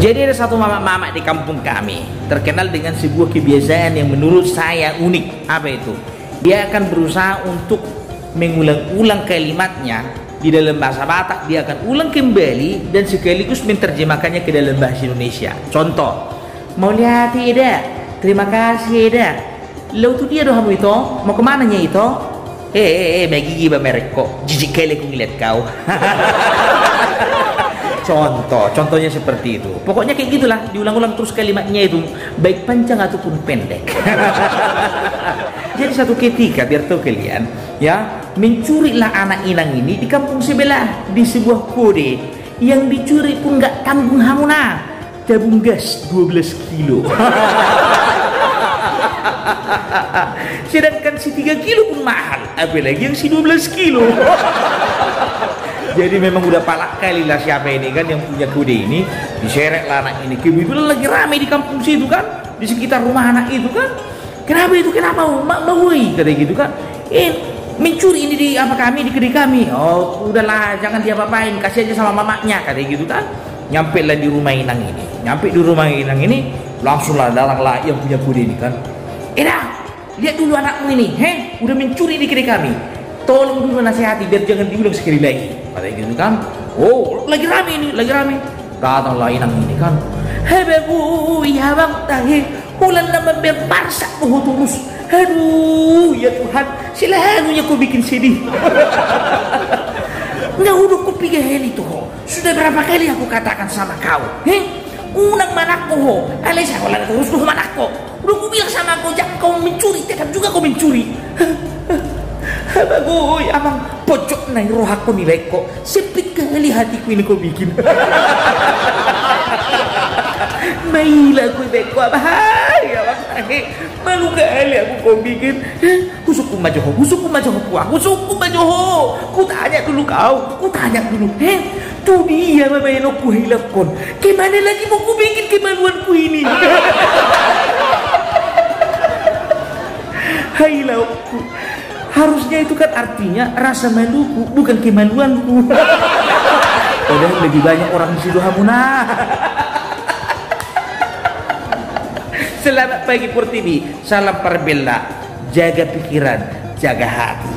Jadi ada satu mama-mama di kampung kami terkenal dengan sebuah kebiasaan yang menurut saya unik. Apa itu? Dia akan berusaha untuk mengulang-ulang kalimatnya di dalam bahasa Batak. Dia akan ulang kembali dan sekaligus menerjemahkannya ke dalam bahasa Indonesia. Contoh, mau lihat tidak? Terima kasih tidak? Lo tuh dia dohamu itu? Mau kemana nya itu? Bagi gigi merek kok. Jijik kali aku ngeliat kau. Contohnya seperti itu. Pokoknya kayak gitulah, diulang-ulang terus kalimatnya itu, baik panjang ataupun pendek. Jadi satu ketika, biar tahu kalian, ya, mencurilah anak inang ini di kampung sebelah di sebuah kode. Yang dicuri pun nggak tanggung hamuna, tabung gas 12 kilo. Sedangkan si 3 kilo pun mahal, apalagi yang si 12 kilo. Jadi memang udah palak kali lah siapa ini kan yang punya kode ini, diseret lah anak ini. Kebetulan lagi ramai di kampung situ kan, di sekitar rumah anak itu kan. Kenapa itu? Kenapa? Woi, kata gitu kan. Mencuri ini di apa kami, di kedai kami. Oh, udahlah, jangan diapa-apain, kasih aja sama mamanya, kata gitu kan. Nyampe lah di rumah inang ini. Nyampe di rumah inang ini, langsung lah dalang lah yang punya kode ini kan. Lihat dulu anakmu ini, udah mencuri di kedai kami. Tolong dulu nasihati biar jangan diulang sekali lagi. Kata gitu kan. Oh, lagi rame ini, lagi rame. Datanglah inang ini kan. Hebebu, ya bang, tahe. Ulan nama berparsak tuh terus. Aduh, ya Tuhan, silahanunya kau bikin sedih. Nggak udah kau pikir heli tuh. Sudah berapa kali aku katakan sama kau, unang manakku, alay sekolah terus tuh manakku. Udah aku bilang sama kau jangan kau mencuri, tetap juga kau mencuri. Bagus, abang pojok naik roh aku nilai kok sepit kali hatiku ini kau bikin. Baiklah aku beko bahaya abang, malu kali aku kau bikin. Kusukku majoho puak, ku tanya dulu kau, tuh dia mabaino ku hilapkon. Gimana lagi mau ku bikin kemaluanku ini? Hai laukku. Harusnya itu kan artinya rasa maluku, bukan kemaluanku. Padahal lebih banyak orang di situ hamuna. Selamat pagi Purtibi, salam Parbella, jaga pikiran, jaga hati.